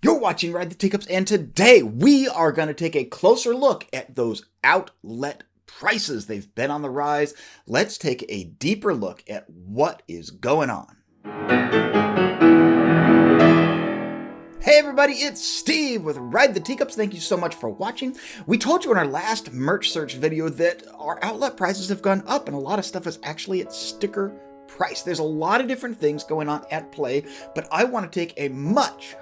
You're watching Ride the Teacups, and today we are going to take a closer look at those outlet prices. They've been on the rise. Let's take a deeper look at what is going on. Hey everybody, it's Steve with Ride the Teacups. Thank you so much for watching. We told you in our last merch search video that our outlet prices have gone up and a lot of stuff is actually at sticker price. There's a lot of different things going on at play, but I want to take a much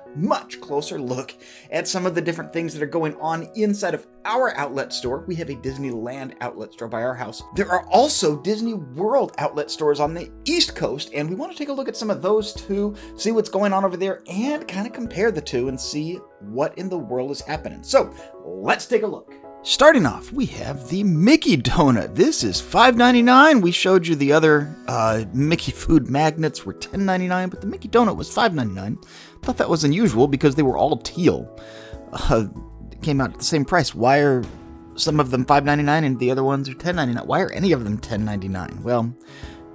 closer look at some of the different things that are going on inside of our outlet store. We have a Disneyland outlet store by our house. There are also Disney World outlet stores on the East Coast, and we want to take a look at some of those too, see what's going on over there, and kind of compare the two and see what in the world is happening. So let's take a look. Starting off, we have the Mickey donut. This is $5.99. We showed you the other Mickey food magnets were $10.99, but the Mickey donut was $5.99. Thought that was unusual because they were all teal. Came out at the same price. Why are some of them $5.99 and the other ones are $10.99? Why are any of them $10.99? Well,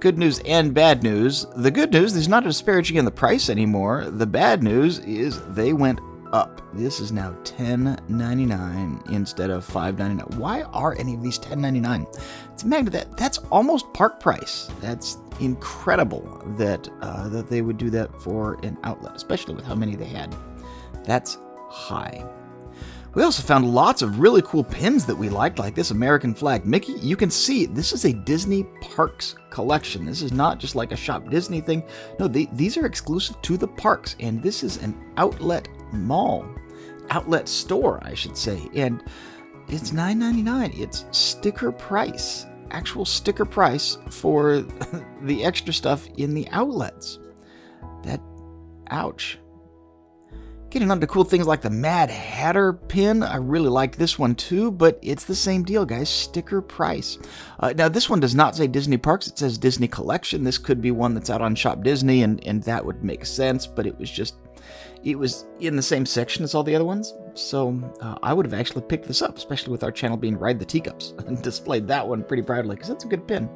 good news and bad news. The good news, there's not a disparaging in the price anymore. The bad news is they went up. This is now $10.99 instead of $5.99. Why are any of these $10.99? It's a magnet that's almost park price. That's incredible that that they would do that for an outlet, especially with how many they had. That's high. We also found lots of really cool pins that we liked, like this American flag Mickey. You can see this is a Disney Parks collection. This is not just like a Shop Disney thing. No, these are exclusive to the parks, and this is an outlet mall, outlet store, I should say, and it's $9.99. It's sticker price, actual sticker price for the extra stuff in the outlets. Ouch. Getting on to cool things like the Mad Hatter pin. I really like this one too, but it's the same deal, guys. Sticker price. Now, this one does not say Disney Parks. It says Disney Collection. This could be one that's out on Shop Disney, and that would make sense, but it was in the same section as all the other ones. So I would have actually picked this up, especially with our channel being Ride the Teacups, and displayed that one pretty proudly because that's a good pin.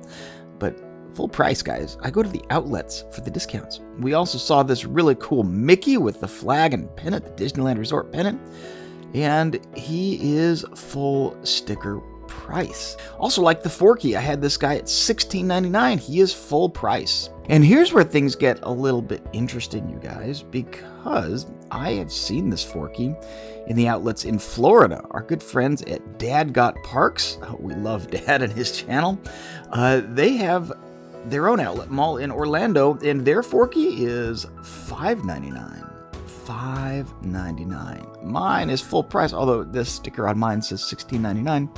But full price, guys. I go to the outlets for the discounts. We also saw this really cool Mickey with the flag and pennant, the Disneyland Resort pennant, and he is full sticker price. Also like the Forky, I had this guy at $16.99. He is full price. And here's where things get a little bit interesting, you guys, because I have seen this Forky in the outlets in Florida. Our good friends at Dad Got Parks, we love Dad and his channel, they have their own outlet mall in Orlando, and their Forky is $5.99. $5.99. Mine is full price, although this sticker on mine says $16.99.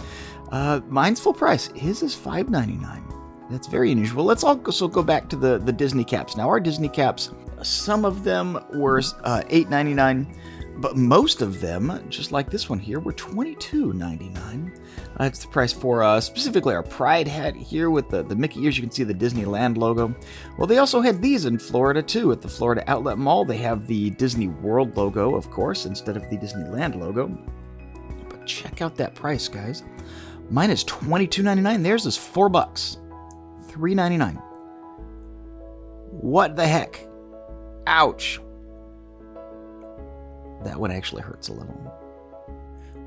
Mine's full price. His is $5.99. That's very unusual. Let's also go back to the Disney caps. Now, our Disney caps, some of them were $8.99, but most of them, just like this one here, were $22.99. That's the price for specifically our Pride hat here with the Mickey ears. You can see the Disneyland logo. Well, they also had these in Florida too. At the Florida Outlet Mall, they have the Disney World logo, of course, instead of the Disneyland logo. But check out that price, guys. Mine is $22.99. Theirs is $4. $3.99. What the heck? Ouch. That one actually hurts a little.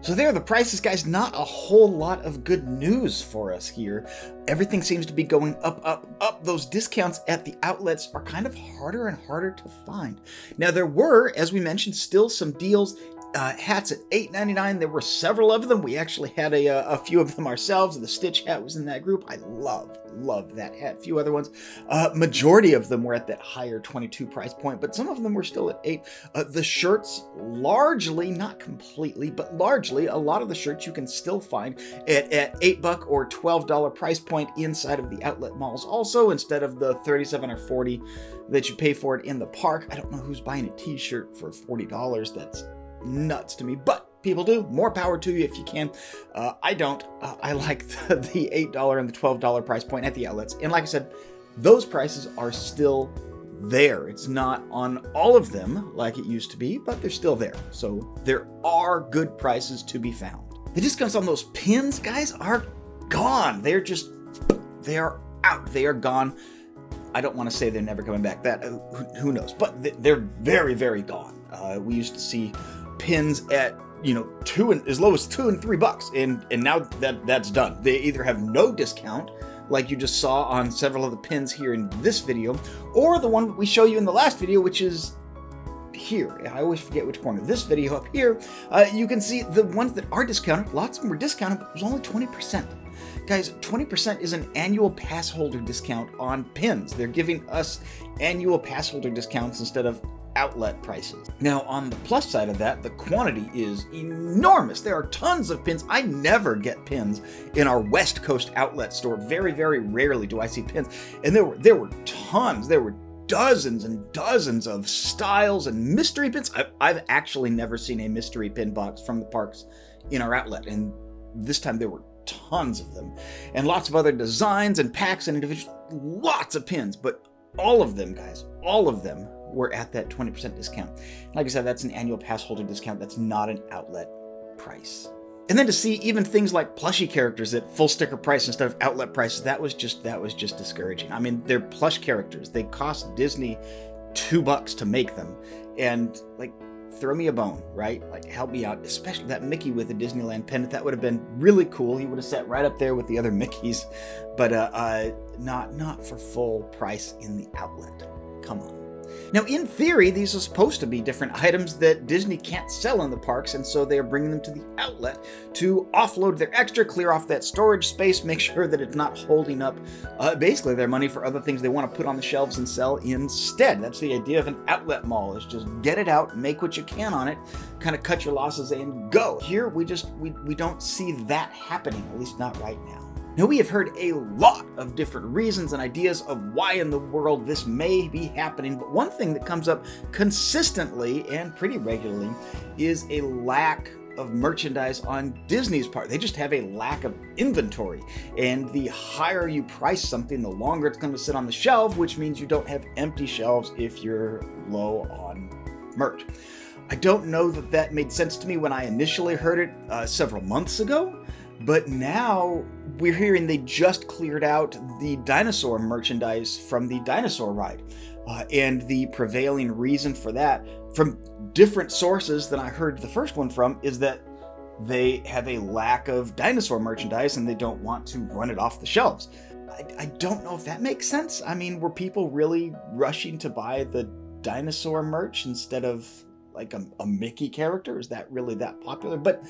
So there are the prices, guys. Not a whole lot of good news for us here. Everything seems to be going up. Those discounts at the outlets are kind of harder and harder to find. Now, there were, as we mentioned, still some deals. Hats at $8.99. There were several of them. We actually had a few of them ourselves. The Stitch hat was in that group. I love that hat. A few other ones. Majority of them were at that higher 22 price point, but some of them were still at 8. The shirts, largely, not completely, but largely, a lot of the shirts you can still find at $8 or $12 price point inside of the outlet malls also, instead of the $37 or $40 that you pay for it in the park. I don't know who's buying a t-shirt for $40. That's nuts to me, but people do. More power to you if you can. I don't. I like the $8 and the $12 price point at the outlets. And like I said, those prices are still there. It's not on all of them like it used to be, but they're still there. So there are good prices to be found. The discounts on those pins, guys, are gone. They are out. They are gone. I don't want to say they're never coming back. That who knows? But they're very, very gone. We used to see pins at as low as $2 and $3, and now that's done. They either have no discount, like you just saw on several of the pins here in this video, or the one we show you in the last video, which is here. I always forget which corner. This video up here, you can see the ones that are discounted. Lots of them were discounted, but it was only 20%. Guys, 20% is an annual pass holder discount on pins. They're giving us annual pass holder discounts instead of outlet prices. Now, on the plus side of that, the quantity is enormous. There are tons of pins. I never get pins in our West Coast outlet store. Very, very rarely do I see pins. And there were tons. There were dozens and dozens of styles and mystery pins. I've actually never seen a mystery pin box from the parks in our outlet, and this time there were tons of them, and lots of other designs and packs and individual, lots of pins. But all of them, guys, all of them were at that 20% discount. Like I said, that's an annual pass holder discount. That's not an outlet price. And then to see even things like plushie characters at full sticker price instead of outlet prices, that was just discouraging. I mean, they're plush characters. They cost Disney $2 to make them, and like, throw me a bone, right? Like, help me out, especially that Mickey with the Disneyland pendant. That would have been really cool. He would have sat right up there with the other Mickeys, but not for full price in the outlet. Come on. Now, in theory, these are supposed to be different items that Disney can't sell in the parks, and so they are bringing them to the outlet to offload their extra, clear off that storage space, make sure that it's not holding up basically their money for other things they want to put on the shelves and sell instead. That's the idea of an outlet mall, is just get it out, make what you can on it, kind of cut your losses and go. Here, we don't see that happening, at least not right now. Now, we have heard a lot of different reasons and ideas of why in the world this may be happening, but one thing that comes up consistently and pretty regularly is a lack of merchandise on Disney's part. They just have a lack of inventory, and the higher you price something, the longer it's going to sit on the shelf, which means you don't have empty shelves if you're low on merch. I don't know that that made sense to me when I initially heard it several months ago, but now we're hearing they just cleared out the dinosaur merchandise from the dinosaur ride. And the prevailing reason for that, from different sources than I heard the first one from, is that they have a lack of dinosaur merchandise and they don't want to run it off the shelves. I don't know if that makes sense. I mean, were people really rushing to buy the dinosaur merch instead of like a Mickey character? Is that really that popular? But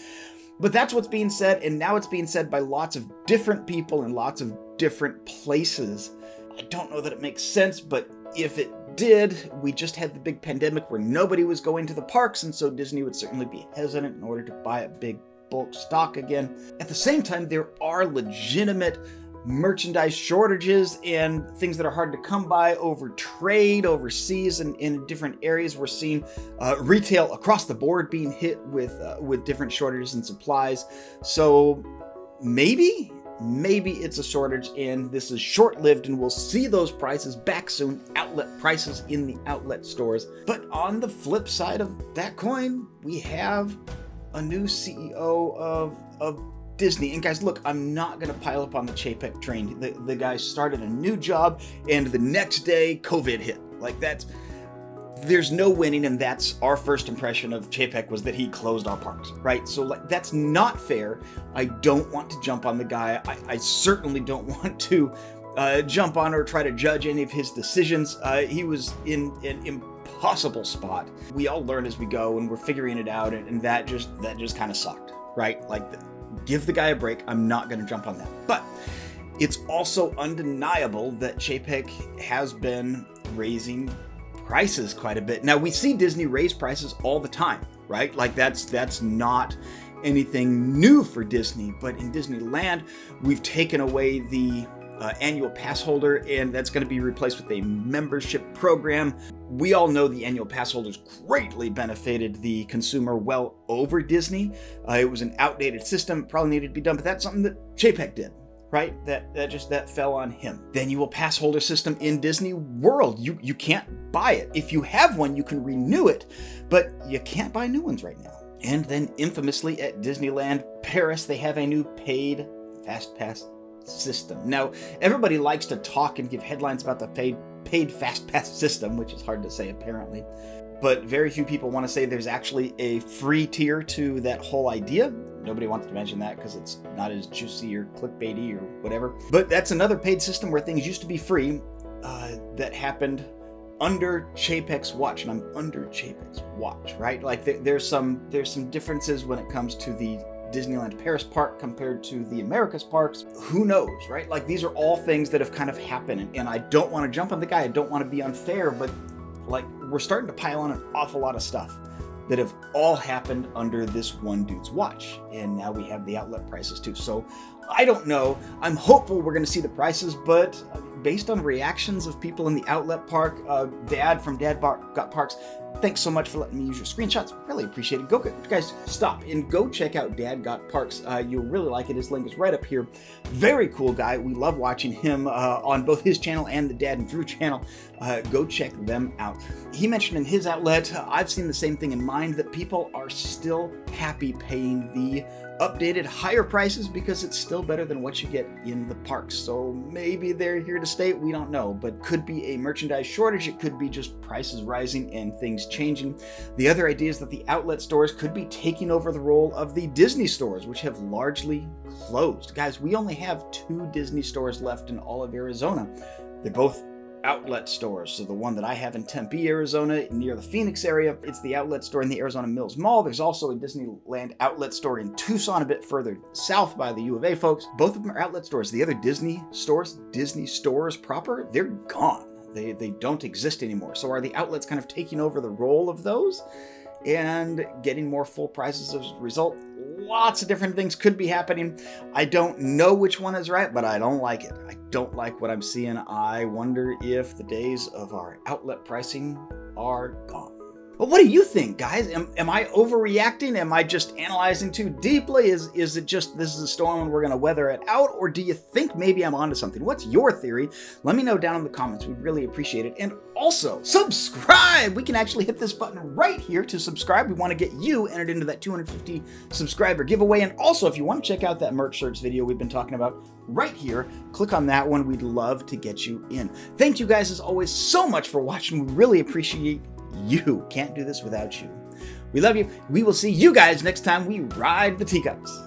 that's what's being said, and now it's being said by lots of different people in lots of different places. I don't know that it makes sense, but if it did, we just had the big pandemic where nobody was going to the parks, and so Disney would certainly be hesitant in order to buy a big bulk stock again. At the same time, there are legitimate merchandise shortages and things that are hard to come by over trade overseas and in different areas. We're seeing retail across the board being hit with different shortages and supplies. So maybe it's a shortage and this is short-lived and we'll see those prices back soon, outlet prices in the outlet stores. But on the flip side of that coin, we have a new CEO of Disney. And guys, look, I'm not going to pile up on the Chapek train. The guy started a new job and the next day COVID hit. Like, there's no winning, and that's our first impression of Chapek, was that he closed our parks, right? So like, that's not fair. I don't want to jump on the guy. I certainly don't want to jump on or try to judge any of his decisions. He was in an impossible spot. We all learn as we go and we're figuring it out, and that just kind of sucked, right? Like, give the guy a break. I'm not going to jump on that. But it's also undeniable that Chapek has been raising prices quite a bit. Now, we see Disney raise prices all the time, right? Like, that's not anything new for Disney. But in Disneyland, we've taken away the annual pass holder, and that's going to be replaced with a membership program. We all know the annual pass holders greatly benefited the consumer well over Disney. It was an outdated system, probably needed to be done, but that's something that Chapek did, right? That fell on him. The annual pass holder system in Disney World, you can't buy it. If you have one, you can renew it, but you can't buy new ones right now. And then infamously at Disneyland Paris, they have a new paid fast pass system. Now, everybody likes to talk and give headlines about the paid fast pass system, which is hard to say apparently. but very few people want to say there's actually a free tier to that whole idea. Nobody wants to mention that because it's not as juicy or clickbaity or whatever. But that's another paid system where things used to be free that happened under Chapek's watch, and I'm under Chapek's watch, right? Like there's some differences when it comes to the Disneyland Paris park compared to the Americas parks. Who knows, right? Like these are all things that have kind of happened, and I don't want to jump on the guy. I don't want to be unfair, but like we're starting to pile on an awful lot of stuff that have all happened under this one dude's watch, and now we have the outlet prices too. So I don't know. I'm hopeful we're going to see the prices, but based on reactions of people in the outlet park, Dad from Dad Got Parks, thanks so much for letting me use your screenshots. Really appreciate it. Go, guys, stop and go check out Dad Got Parks. You'll really like it. His link is right up here. Very cool guy. We love watching him on both his channel and the Dad and Drew channel. Go check them out. He mentioned in his outlet, I've seen the same thing in mine, that people are still happy paying the updated higher prices because it's still better than what you get in the parks. So maybe they're here to stay, we don't know, but could be a merchandise shortage. It could be just prices rising and things changing. The other idea is that the outlet stores could be taking over the role of the Disney stores, which have largely closed. Guys, we only have 2 Disney stores left in all of Arizona. They're both outlet stores. So the one that I have in Tempe, Arizona, near the Phoenix area, it's the outlet store in the Arizona Mills Mall. There's also a Disneyland outlet store in Tucson, a bit further south by the U of A, folks. Both of them are outlet stores. The other Disney stores proper, they're gone. They don't exist anymore. So are the outlets kind of taking over the role of those and getting more full prices as a result? Lots of different things could be happening. I don't know which one is right, but I don't like it. I don't like what I'm seeing. I wonder if the days of our outlet pricing are gone. But what do you think, guys? Am I overreacting? Am I just analyzing too deeply? Is it just this is a storm and we're going to weather it out? Or do you think maybe I'm onto something? What's your theory? Let me know down in the comments. We'd really appreciate it. And also, subscribe! We can actually hit this button right here to subscribe. We want to get you entered into that 250 subscriber giveaway. And also, if you want to check out that merch search video we've been talking about right here, click on that one. We'd love to get you in. Thank you guys, as always, so much for watching. We really appreciate you. Can't do this without you. We love you. We will see you guys next time we ride the teacups.